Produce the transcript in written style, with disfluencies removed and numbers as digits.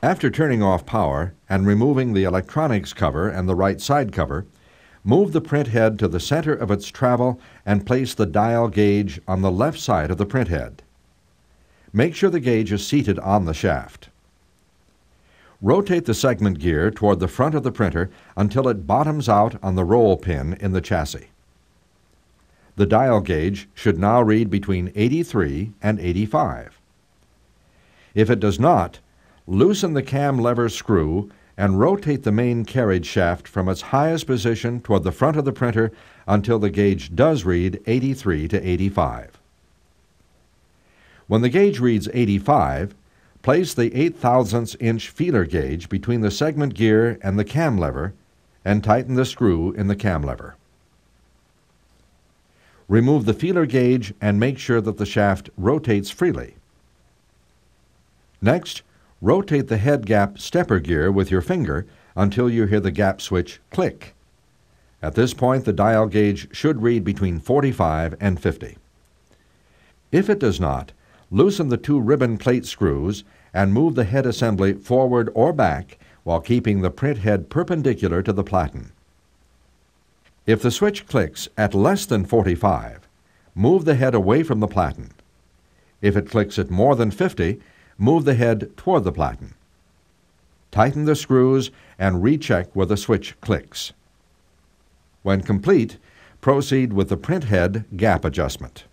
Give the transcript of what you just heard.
After turning off power and removing the electronics cover and the right side cover, move the print head to the center of its travel and place the dial gauge on the left side of the print head. Make sure the gauge is seated on the shaft. Rotate the segment gear toward the front of the printer until it bottoms out on the roll pin in the chassis. The dial gauge should now read between 83 and 85. If it does not, loosen the cam lever screw and rotate the main carriage shaft from its highest position toward the front of the printer until the gauge does read 83 to 85. When the gauge reads 85, place the 0.008 inch feeler gauge between the segment gear and the cam lever and tighten the screw in the cam lever. Remove the feeler gauge and make sure that the shaft rotates freely. Next, rotate the head gap stepper gear with your finger until you hear the gap switch click. At this point, the dial gauge should read between 45 and 50. If it does not, loosen the two ribbon plate screws and move the head assembly forward or back while keeping the print head perpendicular to the platen. If the switch clicks at less than 45, move the head away from the platen. If it clicks at more than 50, move the head toward the platen. Tighten the screws and recheck where the switch clicks. When complete, proceed with the print head gap adjustment.